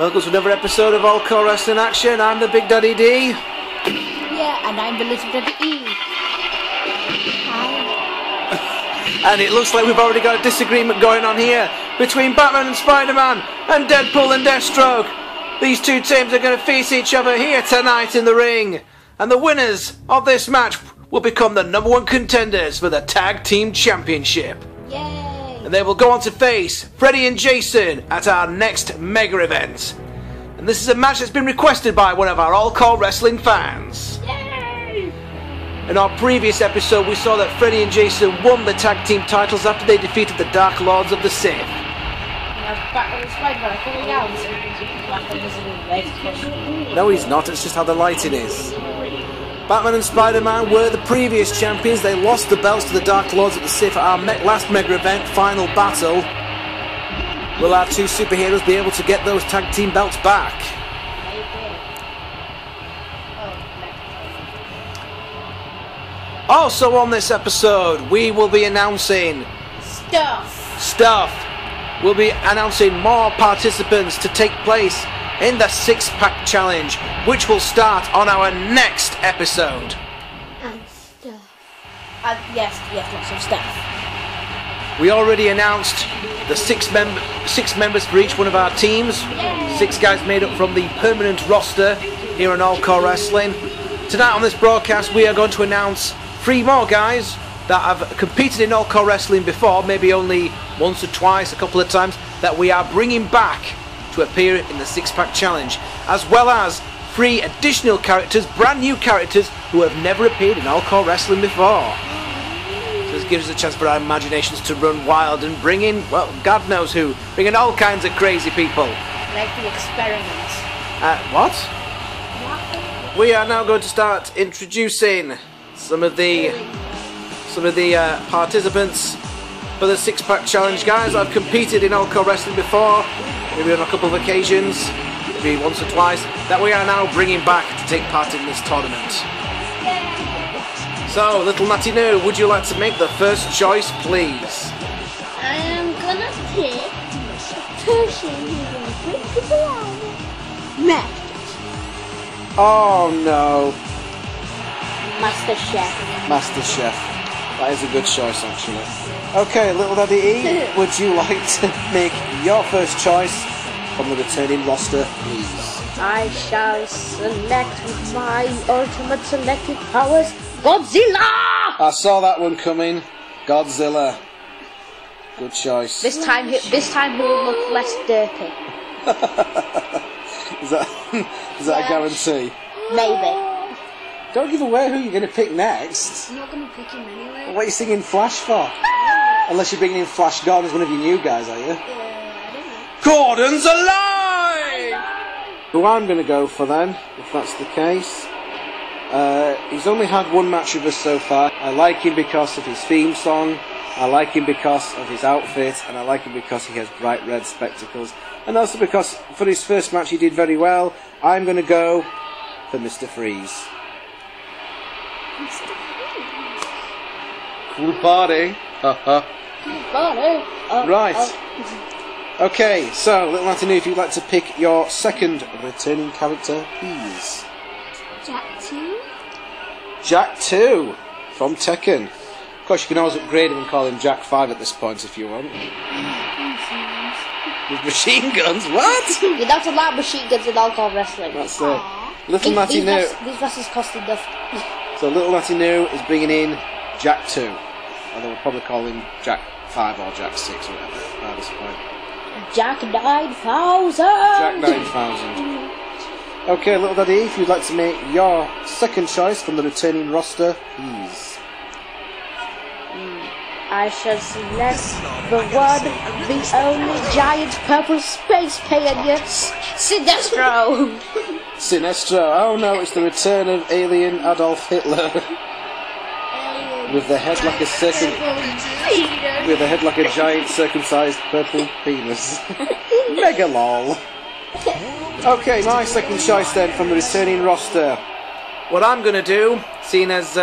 Welcome to another episode of All Core Wrestling Action. I'm the Big Daddy D. Yeah, and I'm the Little Daddy E. Hi. And it looks like we've already got a disagreement going on here between Batman and Spider-Man and Deadpool and Deathstroke. These two teams are going to face each other here tonight in the ring. And the winners of this match will become the #1 contenders for the Tag Team Championship. Yay! And they will go on to face Freddie and Jason at our next mega event. And this is a match that's been requested by one of our All Core Wrestling fans. Yay! In our previous episode, we saw that Freddie and Jason won the tag team titles after they defeated the Dark Lords of the Sith. No, he's not. It's just how the lighting is. Batman and Spider-Man were the previous champions. They lost the belts to the Dark Lords of the Sith at our last mega event, Final Battle. Will our two superheroes be able to get those tag team belts back? Also on this episode, we will be announcing stuff. We'll be announcing more participants to take place in the 6-pack challenge, which will start on our next episode. And stuff. Yes, lots of stuff. We already announced the six members for each one of our teams. Yay. 6 guys made up from the permanent roster here on All Core Wrestling. Tonight on this broadcast, we are going to announce 3 more guys that have competed in All Core Wrestling before, maybe only once or twice, a couple of times, that we are bringing back to appear in the 6-pack challenge, as well as 3 additional characters, brand new characters who have never appeared in All Core Wrestling before. So this gives us a chance for our imaginations to run wild and bring in, well, God knows who, bring in all kinds of crazy people. Like the experiments. What? We are now going to start introducing some of the participants for the 6-pack challenge. Guys, I've competed in All Core Wrestling before, maybe on a couple of occasions, maybe once or twice, that we are now bringing back to take part in this tournament. So, Little Natty Noo, would you like to make the first choice, please? I am gonna pick a person who's gonna bring people out. Oh no. Master Chef. Master Chef. That is a good choice, actually. Okay, Little Daddy E, would you like to make your first choice from the returning roster, please? I shall select my ultimate selected powers, Godzilla! I saw that one coming. Godzilla. Good choice. This time he will look less dirty. Is that a guarantee? Maybe. Don't give away who you're going to pick next. I'm not going to pick him anyway. What are you singing Flash for? Unless you're bringing in Flash Gordon as one of your new guys, are you? I don't know. Gordon's alive! Who I'm going to go for then, if that's the case. He's only had 1 match with us so far. I like him because of his theme song, I like him because of his outfit, and I like him because he has bright red spectacles. And also because for his first match he did very well. I'm going to go for Mr. Freeze. Cool party. Right. Okay, so Little Natty Noo, if you'd like to pick your second returning character, please. Jack 2? Jack 2 from Tekken. Of course, you can always upgrade him and call him Jack 5 at this point if you want. With machine guns? What? You're not allowed machine guns in All Core Wrestling. That's it. Little Natty Noo. These wrestlers cost enough. So Little Natty Noo is bringing in Jack 2. Although we'll probably call him Jack 5 or Jack 6 or whatever at this point. Jack 9000! Jack 9000. Okay, Little Daddy, if you'd like to make your second choice from the returning roster, please. I shall select the one, the only giant purple space pagan, Sinestro! Sinestro. Oh no, it's the return of alien Adolf Hitler. With the head like a giant circumcised purple penis. Mega lol. Okay, my second choice then from the returning roster. What I'm going to do, seeing as,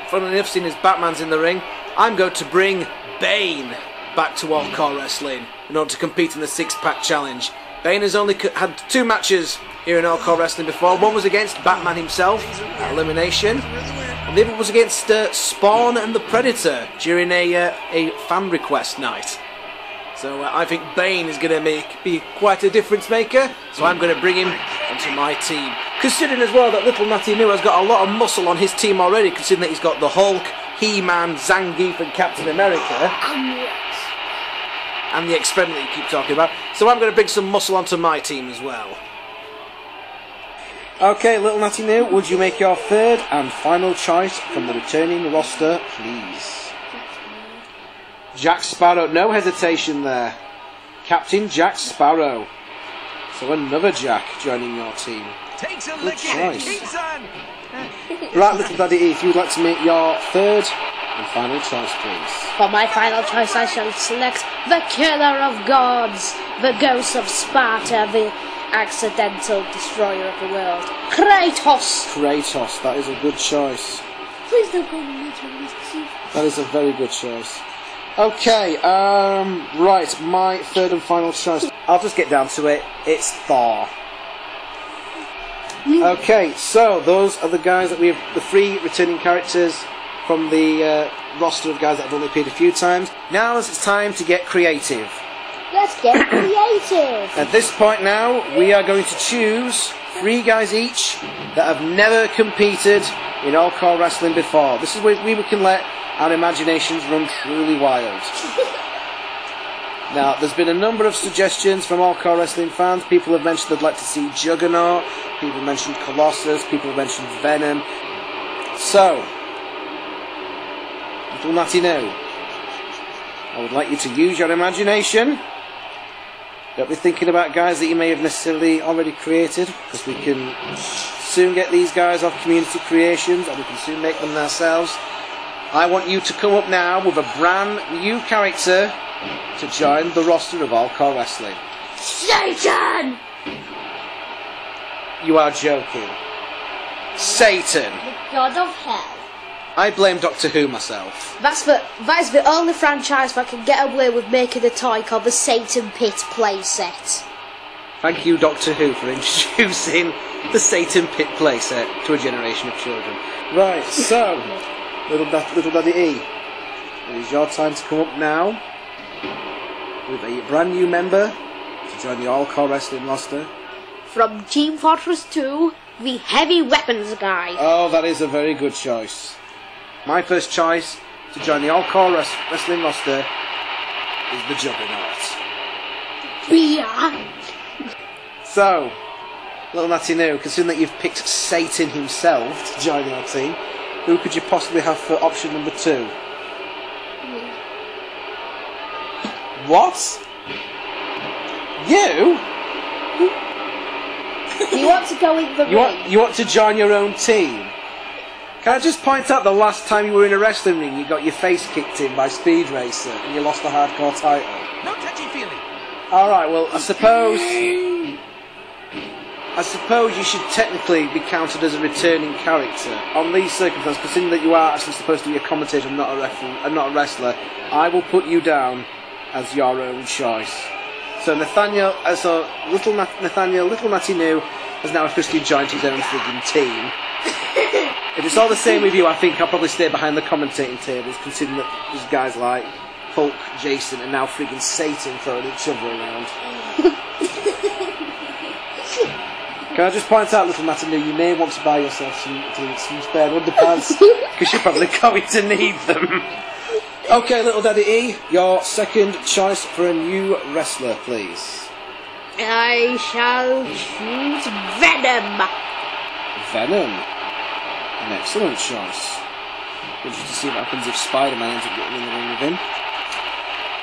funnily enough, seeing as Batman's in the ring, I'm going to bring Bane back to All Core Wrestling in order to compete in the 6-pack challenge. Bane has only had 2 matches here in Hardcore Wrestling before. One was against Batman himself at Elimination, and the other was against Spawn and the Predator during a fan request night. So I think Bane is going to be quite a difference maker, so I'm going to bring him onto my team. Considering as well that little Natty New has got a lot of muscle on his team already, considering that he's got the Hulk, He-Man, Zangief and Captain America. And the experiment that you keep talking about. So I'm going to bring some muscle onto my team as well. Okay, little Natty New, would you make your third and final choice from the returning roster, please? Jack Sparrow, no hesitation there. Captain Jack Sparrow. So another Jack joining your team. Takes a Good lick at it, choice. keeps on. Right, little Daddy E, if you'd like to make your third and final choice, please. For my final choice, I shall select the Killer of Gods, the Ghost of Sparta, the accidental destroyer of the world, Kratos! Kratos, that is a good choice. Please don't go to That is a very good choice. Okay, right, my third and final choice. I'll just get down to it. It's Thor. Okay, so those are the guys that we have, the 3 returning characters from the roster of guys that have only appeared a few times. Now it's time to get creative. Let's get creative! At this point now, we are going to choose 3 guys each that have never competed in Hardcore Wrestling before. This is where we can let our imaginations run truly wild. Now, there's been a number of suggestions from Hardcore Wrestling fans. People have mentioned they'd like to see Juggernaut. People have mentioned Colossus. People have mentioned Venom. So, little Natty New, I would like you to use your imagination. Don't be thinking about guys that you may have necessarily already created, because we can soon get these guys off Community Creations, and we can soon make them ourselves. I want you to come up now with a brand new character to join the roster of Hardcore Wrestling. Satan! You are joking. Satan. The God of Hell. I blame Doctor Who myself. That is the only franchise that can get away with making a toy called the Satan Pit playset. Thank you, Doctor Who, for introducing the Satan Pit playset to a generation of children. Right, so, little Daddy E, it is your time to come up now with a brand new member to join the Hardcore Wrestling roster. From Team Fortress 2, the Heavy Weapons guy. Oh, that is a very good choice. My first choice to join the Hardcore Wrestling roster is the Juggernaut. Beer. So, little Natty New, considering that you've picked Satan himself to join your team, who could you possibly have for option number 2? What? You? You want to go in the ring? You want to join your own team? Can I just point out the last time you were in a wrestling ring, you got your face kicked in by Speed Racer and you lost the hardcore title? No touchy-feely. Alright, well, I suppose you should technically be counted as a returning character. On these circumstances, considering that you are actually supposed to be a commentator and not a wrestler, I will put you down as your own choice. So little Natty New has now officially joined his own frigging team. If it's all the same with you, I think I'll probably stay behind the commentating tables, considering that there's guys like Hulk, Jason, and now frigging Satan throwing each other around. Can I just point out, little Natty New, you may want to buy yourself some spare underpants, because you're probably going to need them. Okay, little Daddy E, your second choice for a new wrestler, please. I shall choose Venom. Venom. An excellent choice. Interesting to see what happens if Spider-Man ends up getting in the ring with him.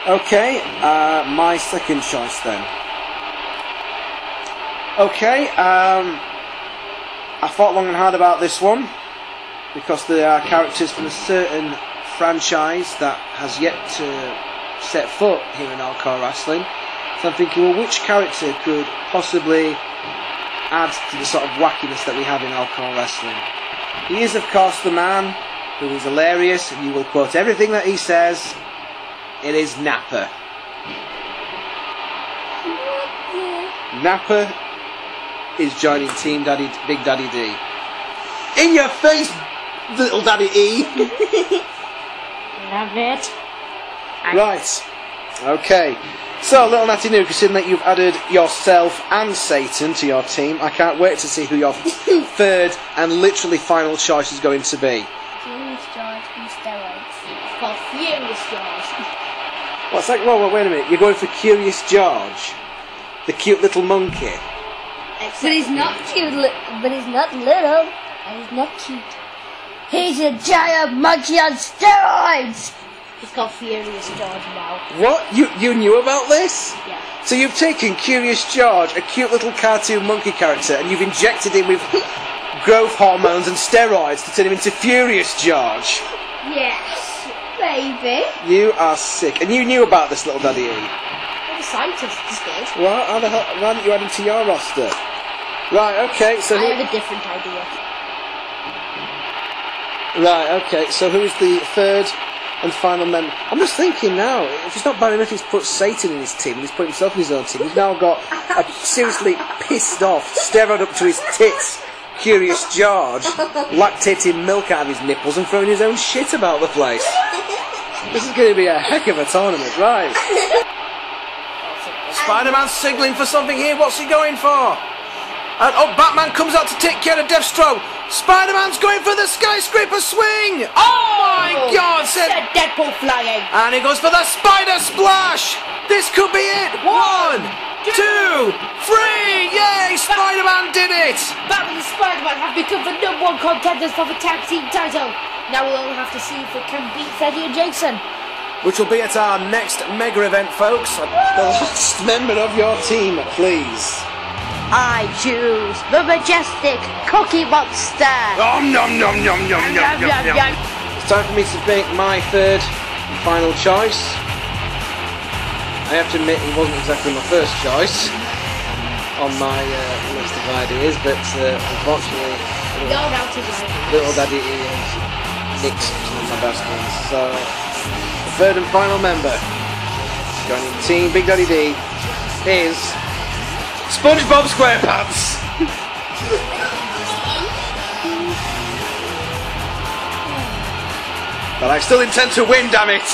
Okay, my second choice then. Okay, I thought long and hard about this one, because there are characters from a certain franchise that has yet to set foot here in Hardcore Wrestling. So I'm thinking, well, which character could possibly add to the sort of wackiness that we have in Hardcore Wrestling? He is, of course, the man who is hilarious, and you will quote everything that he says. It is Nappa. Nappa is joining Team Big Daddy D. In your face, little Daddy E. Love it. Right. Okay. So, little Natty New, considering that you've added yourself and Satan to your team, I can't wait to see who your third and literally final choice is going to be. Furious George and steroids. It's called Furious George. What's that? Whoa, wait a minute. You're going for Curious George, the cute little monkey. But he's not cute. But he's not little. And he's not cute. He's a giant monkey on steroids. It's called Furious George now. What? You knew about this? Yeah. So you've taken Curious George, a cute little cartoon monkey character, and you've injected him with growth hormones and steroids to turn him into Furious George. Yes, baby. You are sick. And you knew about this, little Daddy E? Well, the scientists did. Well, how the hell, why didn't you add him to your roster? Right, okay, so... I have a different idea. Right, okay, so who's the third and final member? I'm just thinking now, if it's not bad enough he's put Satan in his team, and he's put himself in his own team, he's now got a seriously pissed off, steroid up to his tits, Curious George, lactating milk out of his nipples and throwing his own shit about the place. This is going to be a heck of a tournament, right? Spider-Man's signalling for something here, what's he going for? And, oh, Batman comes out to take care of Deathstroke. Spider-Man's going for the skyscraper swing! Oh my God! Said Deadpool flying! And he goes for the spider splash! This could be it! 1, 2, 3! Yay! Spider-Man did it! Batman and Spider-Man have become the #1 contenders for the tag team title. Now we'll all have to see if we can beat Freddy and Jason. Which will be at our next mega event, folks. The last member of your team, please. I choose the majestic Cookie Monster. Nom nom nom nom nom nom nom nom. It's time for me to make my third and final choice. I have to admit it wasn't exactly my first choice on my list of ideas, but unfortunately, little Daddy E has nicked some of my best ones. So, the third and final member joining Team Big Daddy D is SpongeBob SquarePants. But I still intend to win, damn it!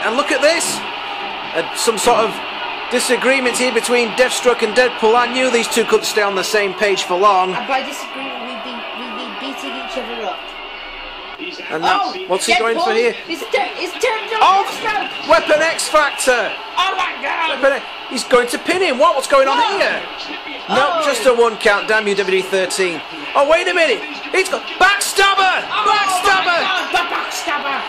And look at this! Some sort of disagreement here between Deathstroke and Deadpool. I knew these two couldn't stay on the same page for long. And by disagreement, we'd be beating each other up. And what's he Deadpool going for here? It's turned Oh! on Deathstroke! Weapon X Factor! Oh my God! He's going to pin him. What's going on here? No, just a 1 count. Damn you, WWE 13. Oh, wait a minute. He's got Backstabber! Backstabber! Backstabber!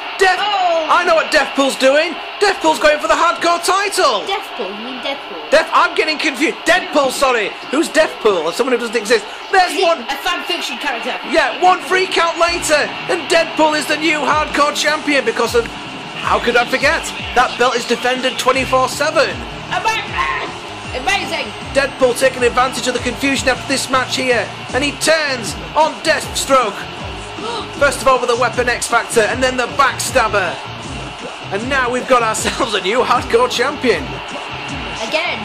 I know what Deathpool's doing. Deathpool's going for the hardcore title. Deathpool? You mean Deadpool? I'm getting confused. Deadpool, sorry. Who's Deathpool? Someone who doesn't exist. There's one. A fan fiction character. Yeah, 1 free count later, and Deadpool is the new hardcore champion because of. How could I forget? That belt is defended 24/7. Amazing! Deadpool taking advantage of the confusion after this match here, and he turns on Deathstroke. First of all with the Weapon X Factor, and then the Backstabber. And now we've got ourselves a new hardcore champion. Again.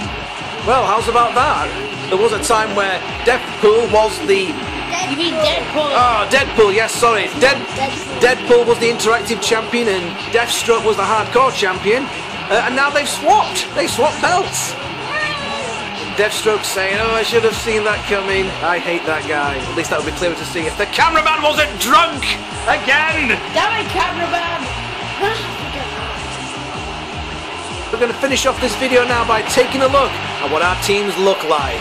Well, how's about that? There was a time where Deathpool was the... You mean Deadpool? Oh, Deadpool, yes, sorry. Deadpool was the interactive champion and Deathstroke was the hardcore champion. And now they've swapped. They swapped belts. Deathstroke saying, oh, I should have seen that coming. I hate that guy. At least that would be clearer to see if the cameraman wasn't drunk again. Damn it, cameraman. We're going to finish off this video now by taking a look at what our teams look like.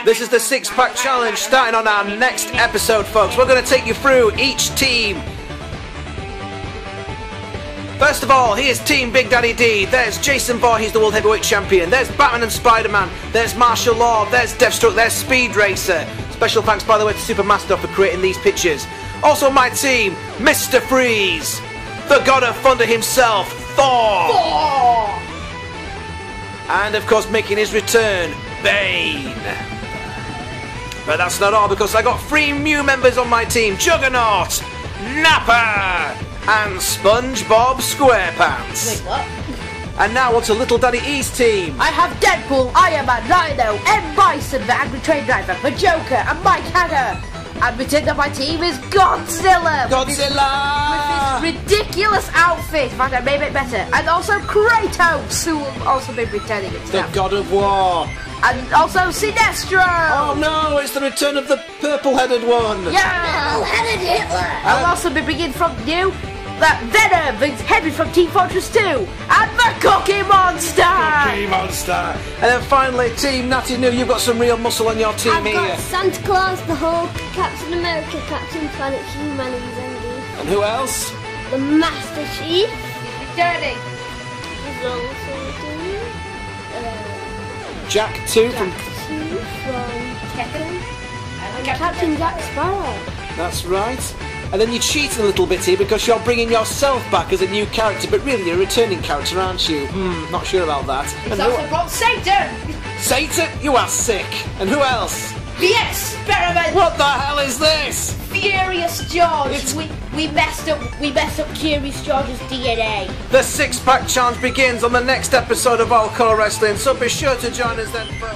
This is the 6-pack challenge starting on our next episode, folks. We're going to take you through each team. First of all, here's Team Big Daddy D. There's Jason Voorhees, the World Heavyweight Champion. There's Batman and Spider-Man. There's Martial Law. There's Deathstroke. There's Speed Racer. Special thanks, by the way, to Supermaster for creating these pictures. Also my team, Mr. Freeze. The God of Thunder himself, Thor. And, of course, making his return, Bane. But that's not all, because I got 3 new members on my team. Juggernaut, Nappa, and SpongeBob SquarePants. Wait, what? And now on to Little Daddy E's team. I have Deadpool, Iron Man, Rhino, M. Bison, the Angry Train Driver, the Joker, and Mike Hanna. And pretend that my team is Godzilla. Godzilla! With this ridiculous outfit. In fact, I made it better. And also Kratos, who will also be returning The himself. God of War. And also Sinestro. Oh no, it's the return of the purple-headed one. Yeah. Hell-headed Hitler! I'll also be bringing from new that Venom, the Henry from Team Fortress 2, and the Cookie Monster. Cookie Monster. And then finally, Team Natty New, you've got some real muscle on your team I've here. got Santa Claus, the Hulk, Captain America, Captain Planet, He-Man and Zangief. And who else? The Master Chief Returning. is also doing. Jack 2 from... Two from Tekken. and Captain Jack Sparrow. That's right. And then you cheat a little bit here because you're bringing yourself back as a new character, but really you're a returning character, aren't you? Not sure about that. He's And also brought Satan. Satan, you are sick. And who else? The Experiment. What the hell is this? Furious George. It's- We messed up Curious George's DNA. The six-pack challenge begins on the next episode of All Core Wrestling, so be sure to join us then, folks.